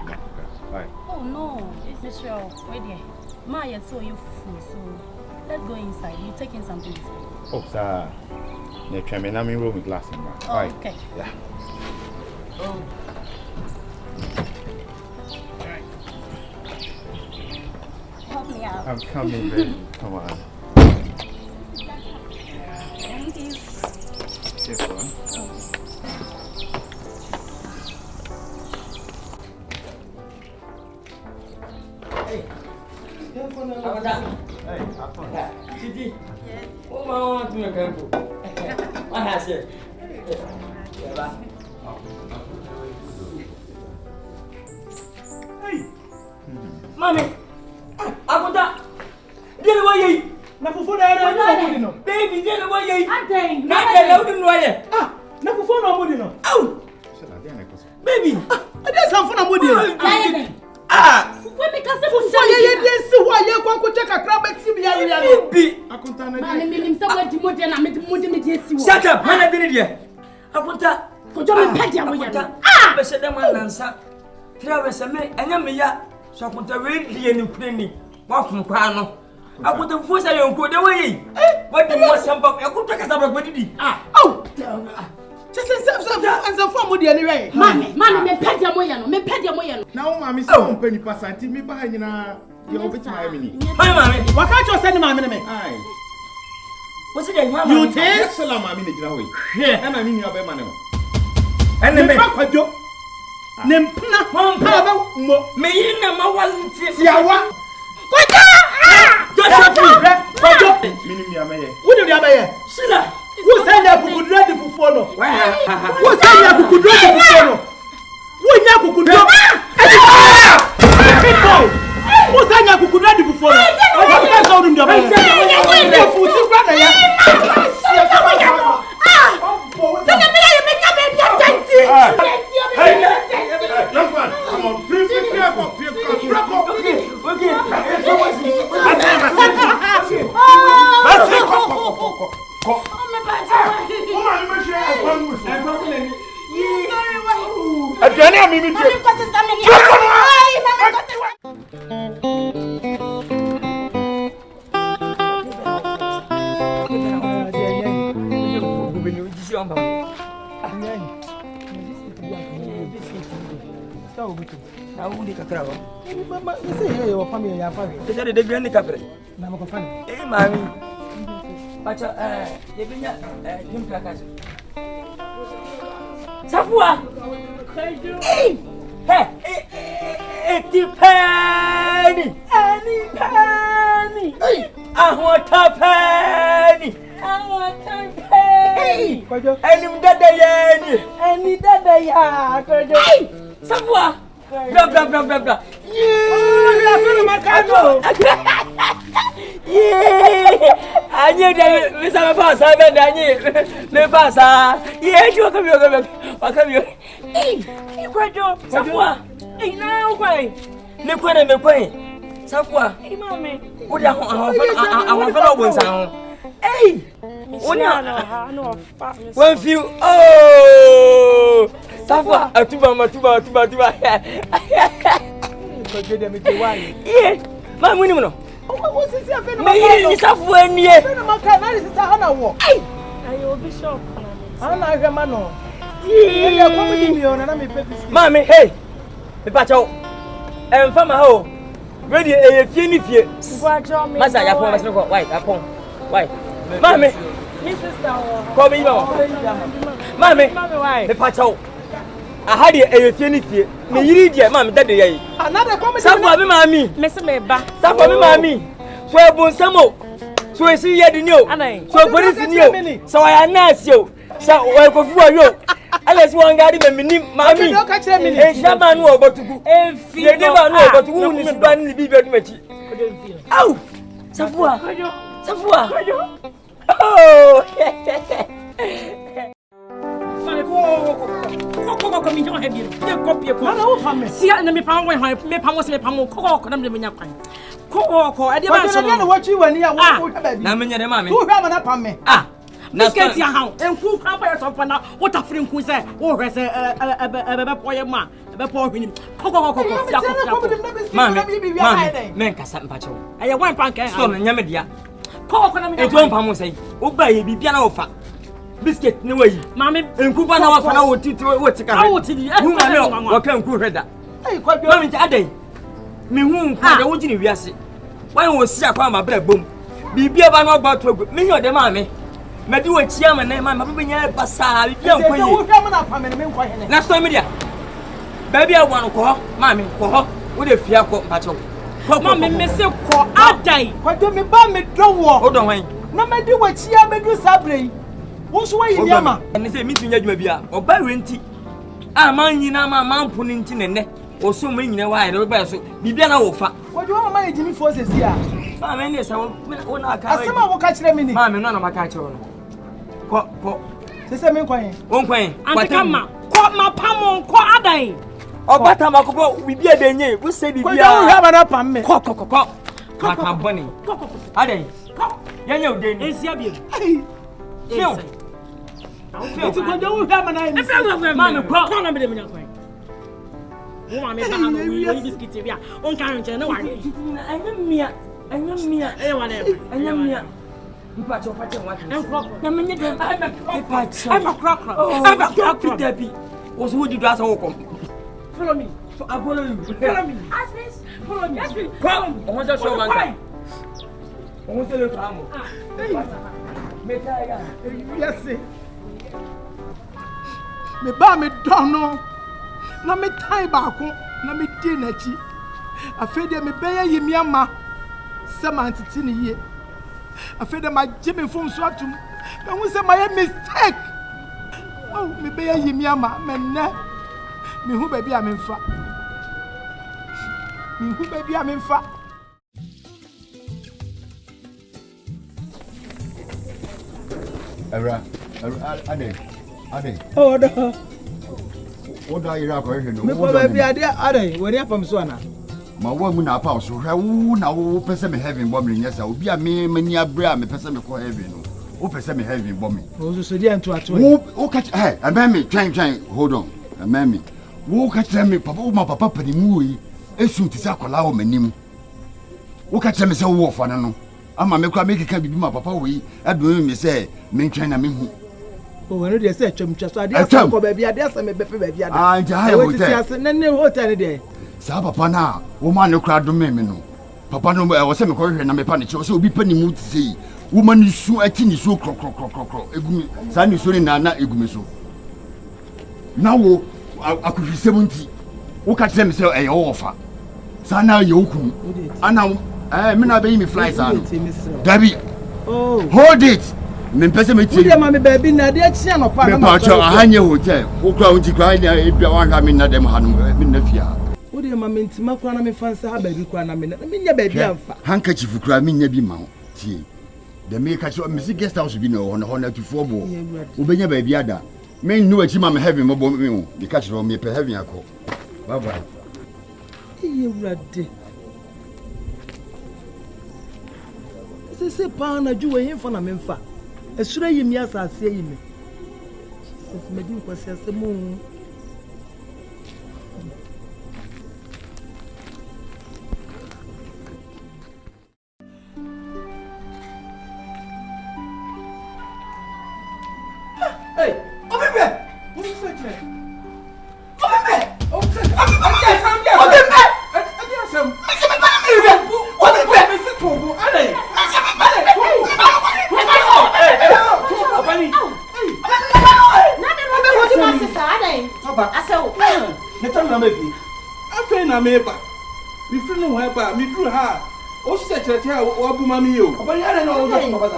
Why? Oh no, it's Michelle. Wait there. Ma, I saw you full, so let's go inside. You taking something? Oh, sir. Next time I'm in room with glass in my. Oh, okay. Yeah. Oh. Help me out. I'm coming, baby. Come on. Thank you. This one. Hey. Hey, Titi. Oh, I want to make a book. What has it? Hey. Mommy. Abuda. Dele waye. Na fufu na era na mudi no. Baby, dele waye. Aden. Na dele odi no waye. Ah, na fufu na mudi no. Au. Baby. Ade sanfu na mudi no. Ah. When me kase fu Fufu ye de si wa ye kwa ko check akra ba ti bia ya no. Baby. Akunta na Ma me nim se wadi modi na me de si wo. Shut up. Mana dele dia. Akunta. Kojo me padi awo ya no. Ah. Be se dem nansa. Tira we se me enya me ya. So akunta we die ni kureni. Wa fun kwa no. Akunta fu se ye nko de waye. Wadi mo samba. Akunta kasa ba gbadidi. Ah. Au. Anza fo mo de ni we. Mami me padi awo ya no. Me padi awo ya no. Na o mami say on penny percent me ba nyina ye obeti my mini. Hi mami. Waka cho send mami me. Ai. What's it mami? You taste? Excellent mami ne gina we. Yeah. Na ni nua be ma ne o. Ene me. Kwadwo. Ne mpna. Mama. Ba mo. Me yin na ma walti. Siawa. Kwadwo! Just me. Kwadwo. Mini mi ameye. Wo ni abaye? Sila. Wo say na kukudura di fufu no. Wo say na kukudura di fufu no. Wo nya kukudura. Big boy. Wo say na kukudura di fufu no. Wo ka so dum di abaye. Wo futi kwa na ya. Send me ya me nya be dia tanti. Hey, young man, come on, free up. Okay. Adriana, I'm in Na undi kakrawa. Mama, say hey, your family ya family. Tete de grande kapre. Na mo ko fani. Mami. Pacha ye binya jim kakaje. Safua. Hey. Tipani. Any penny. Hey. Ahotapani. Hey. Kwadwo. Any dada yani. Any dada ya. Kwadwo. Hey. Safua. Blah. Yeah. Anye de misa me pasa be anye. Me pasa. Yeah, you come. Eh, Kwadwo. Safua. Eh, na ukwai. Ne kwere me kwai. Safua. Eh, mami. Wo dia ahon fa no bonsa ho. Eh. Onya no fa. One few. Oh. Safua, atuba. Kwadwo de me te wai. Yeah. Ma muni no. Wo sisi afa no. Me ni Safua nie. Na maka na sisi hana wo. Ai. Ayo bishop. Ana ahwe ma no. Yeah, come with me on na me pepi. Mami, hey. Me pa chawo. Emfa ma ho. Ready e fie ni fie. Gwajo me. Masa ya pon masa ko. Why? Apon. Why? Mami. His sister. Come here. Mami. Mami why? Me pa chawo. Ahadi e fie ni fie. Me yiri die mami dade yayi. Another come Safua me mami. Me se me ba. Safua me mami. So ebun samo. So esi ye di ni o. So police ni o. So ya nurse o. So we ko fu ayo. Alex wangari me minim mami. E shama nu obotugu. Ye de ba nu obotugu ni siba ni bi bedu machi. Au! Safua. Oh! Ko mi jon hebi. Ye copy ko. Na wo fam me. Si na me pam we han me pam ko na me nya kwan. Ko e de ba so. Na wo chi wani a wo hwe ba bi. Na me nya de mami. Tu hwe ma na pam me. Ah. Biscuit ya how. Enku kwa ba so pa na what afre nku say wo hwe say ebe po ye ma. Ebe po hwini. Ko. Mami, men kasa mpacho. Aye wan pan kan. So no nyame dia. Ko na me. Eto mpa mo say. Wo ba ye bibia na wo fa. Biscuit ne wayi. Mami, enku ba na wa fa na wo titi wo tika. Wo titi. Hu mami wo kan enku hweda. Ai Kwadwo. Mami nti adai. Me hu nku da wo gini wiase. Wan wo si akwa ma bra bom. Bibia ba na ogba to egu. Me hi ode mami. Medi wo chia ma na ma baba nya basa bibia nko yi. Wo hwa na pa me nko hene. Na so media. Baby I want ko mami ko ho wo de fia ko mpacho. Mami me se ko adai. Kwadwo me ba me dowo. O don wan. Na medi wo chia medu sabre. Wo so wa yi niama. Ene se mi tunya djuma bia. Oba renti. A man nyina ma manpo ni nti nene. O so me nyina wa ere ba so. Bibia na wo fa. Kwadwo mama ye jimi fo sesi a. Mami ne se wo na ka. Asema wo ka kire me ni. Mami no na maka kire wo. Ko. Se me nkwan. Wo nkwan. Antikama. Ko ma pamon ko adai. Obata makobo bibia denye wo se bibia. Ko wo hwa na pam me. Ko. Maka boni. Ko. Adai. Yanya udeni. Esia biem. Fio. Eti Kwadwo wo hwa na ni. Mami ko na me de me nyakwan. Wo mami ba ha wo biscuit bia. On kan nche na ware. Anyamia. Anyamia. Ipa cho fa che wa. Na me nye dem. Ipa cho. I'm a crocro. Debbie. Wo so wo di do asa wo kom. Follow me. I follow you. Follow me. Follow me. Come. I want to show man. I want to look amo. Metaya. Yes. Me ba me dono. Na me tai ba ko. Na me di na chi. Afede me be ye miama. Sama ntiti ni ye. Afede ma jimi fom so atum. Me hu se my mistake. Oh, me be ye miama. Me ne. Me hu baby amemfa. Era, ade. Oh, no. What are you going to do? Me baby ade, we dey from so na. Ma wo mu na pa so hwe wo na wo pese me heaven bo me nyesa obi a me mani abra me pese me ko heaven no. Wo pese me heaven bo me. Wo so dey anto ato. Wo catch hey, amemi twen hold on. Amemi. Wo catch me papa wo ma papa panimu yi. Esu ti sa kola wo manim. Wo catch me se wo fa no. Ama me kwa me keka bibi ma papa wo yi. Adon me se me twen na me hu. O wonu de se atwam so ade asa ko baby ade asa me bepe baby ade. Ah, ja ha hotel. Ne hotel de. Sa papa na wo ma ne kra do me no. Papa no wo se me ko hwe na me pa ne che wo se obi panimu ti sei. Wo ma ni su ati ni su kro. Egumi. Sa ni su ni na egumi so. Na wo akuhwisem nti wo ka tell me say e wo fa sana ye okunu ana me na be yi me flies an Dabi hold it me pese me tie wo ma me baby na de chia no pa na me pa cho ahanye hotel wo kra unti kra ni e bia wan ha me na dem hanum me na fia wo de ma me ntima kra na me fansa ha baby kra na me nya baby amfa handkerchief kra me nya bi ma ho tie de me ka cho me si guest house bi no ho na tufo bo wo benya baby ada me nu achi ma me heaven mo bo me o de catch ro me pe heaven akọ bye bye iye wurade se pa na ju we himfa na me mfa esura yimi asase yimi se me di kwase asemu mi duru ha o se chere ha o bu mami yo obani ara na o do papa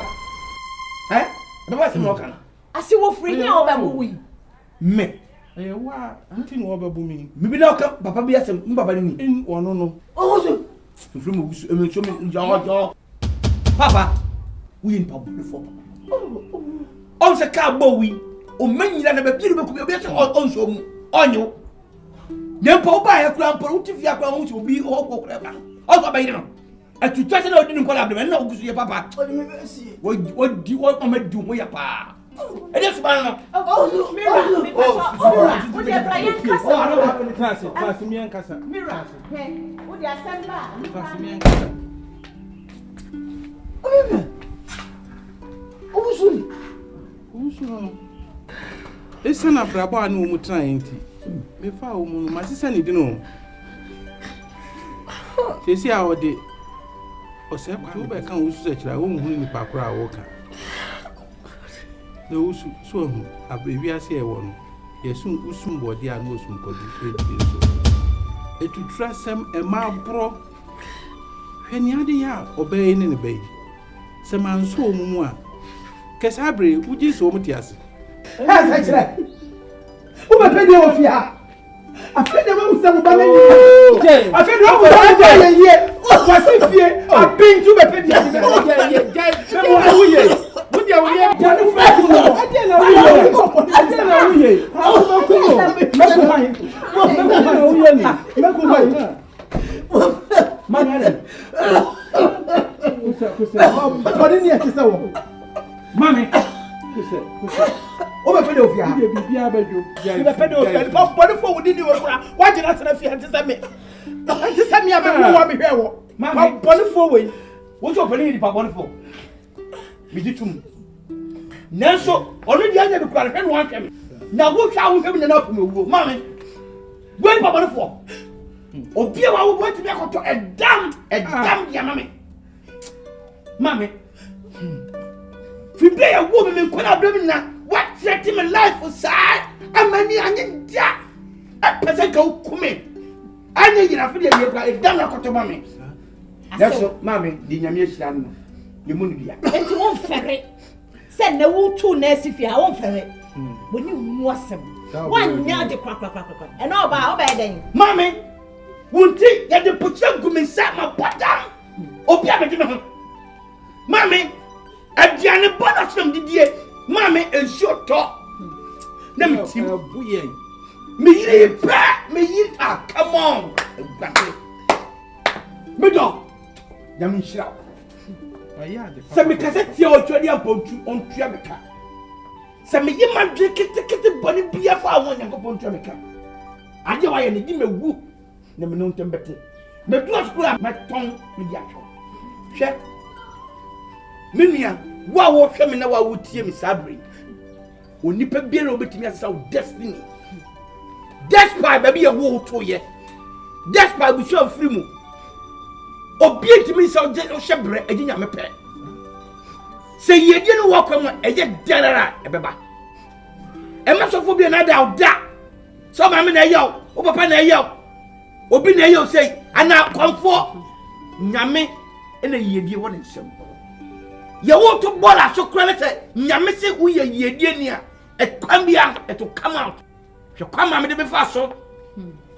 za be ba se mo kana asi wo free ni o ba bu wi me wa anti no o ba bu mi bi na ka papa bi asem mbaba ni ono no o so free mo gusu e me cho me jo papa we in papa for papa on se ka bo wi o manyira na ba bi be ku bi se on so mu onyo nyempa o ba ya kura mpo uti fia kura mu obi o kokura ba o so ba yire no Atutasha na odin nkola abem na ogusu ye papa. Odi o amadu mo ya pa. E dey suban no. Mira, wo dey assemble. Esa na brabo anu mu tran enti. Me fa o mu no ma sisa ni di no. Sesi a ode Osei kwa ube kan usu sechira wo mu ni pakura wo ka. Na usu so hu abebi ase e wo no. Yesu usum body anu usum kodi e so. Etutra sem e ma bro. Hwani ade ya obey ni ne bey. Se man so mu a kesabre uji so mu tiase. Sechira. Ube pedi o fia. Afede ma usa mu ba na ni. Afede o mu ba ye. Wasi fie a pin tu be pedi a be ye. Se mo wuye. Budi a wuye. Jani fa ku no. Ade na wuye. Ade na wuye. Awu ma ku no. Meku mai. Meku wuye ni. Meku mai. Mami ale. Kusa. Bodi ni e kisa wo. Mami. Kusa. O be pedi o fia. Bibi abedo. Be pedi o fia. Bodi fo wudi ni wo kura. Wa jina tena fia ntisa me. Ntisa me abe wo mi hwe wo. Mami, bonifo we. What you opening the bonifo? Me ditum. Nanso, onu di anya be kware hwe no anhwe. Na wo hwa wo hwe me na pum ewu. Mami. Go pa bonifo. Obi a wo bo ti be akoto edam ya mami. Mami. Fi be ya wo me nkona abram na. What threat my life for side? Amani anya dia. A person go kume. Anya yira fi de ye kwa edam akoto mami. That's mami di nyame ehira no. Ye mu ndia. Enti won fere. Se na wo tu na asifia won fere. Boni mu asem. Wan nya de kwa. E na oba den. Mami, wonti ye de pucha gumensa ma podam. Obi abedi me ho. Mami, adiane bona chim didie. Mami ensuo to. Na me tim buye. Me yire pa, me yire come on. Me do. Yami shira. Se me kaseti o twadi ampontu ontua meka. Se me yima dwe kete boni bia fa awon yankopon tua meka. Ade wa ye ne di mewu na me no ntembete. Me do skula me ton me di atwo. Hwe. Me nua wa wo hwe me na wa wo tie me sabre. Onipa biara obetimi asesa wo destiny. Despite baby ye wo to ye. Despite we show free mu. Obi ntimi se o shebre aginya mepe. Se yedie no wo kwam eye derara ebeba. E masofo bi na da oda. So ma me na ye o papa na ye o. Obi na ye o sei ana konfo nyame ena yedie wo ne nsem. Ye wo to bola so kra se nyame se wo ye yedie ni a e kwam bia e to come out. Hwe kwam ma me de be fa so.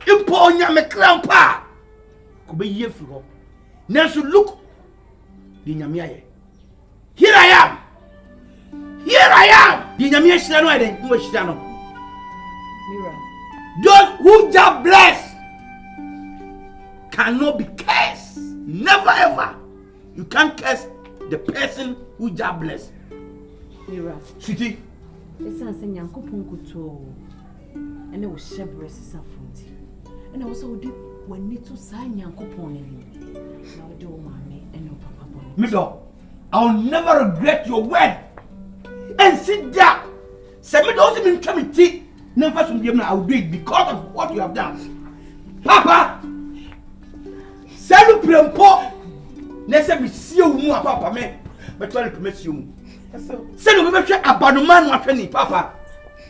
Impo nyame krampa. Ko be ye fi ho. Now so look, the nyamiaye. Here I am. The nyamiaye shirano eden, no shirano. Mira. Those who just bless cannot be cursed. Never ever. You can't curse the person who just bless. Mira. Sweetie. Esa nse nyankopon kuto. Ene wo shebre sisa fonti. Ene wo so di wani to sa nyankopon ni. Mido, I'll never regret your word. And sit down. Say me also mean committee. Never some game now. I'll do it because of what you have done. Papa, say you prempo. Never me see you more, Papa me. But try to miss you. Say you be check abandonment no afeni, Papa.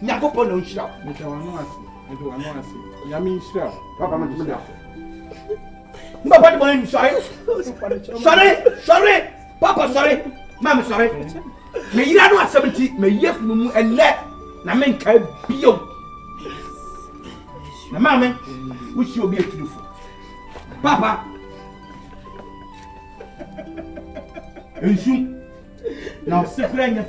Nyakopo no nshira. Me wano ase. Yami nshira. Papa me nshira. Papa, the sorry. Papa, sorry. Mama, sorry. Me you know 70. Me yef mumu and let na men kai bio. Na mama, which you be a truthful. Papa. Now, secret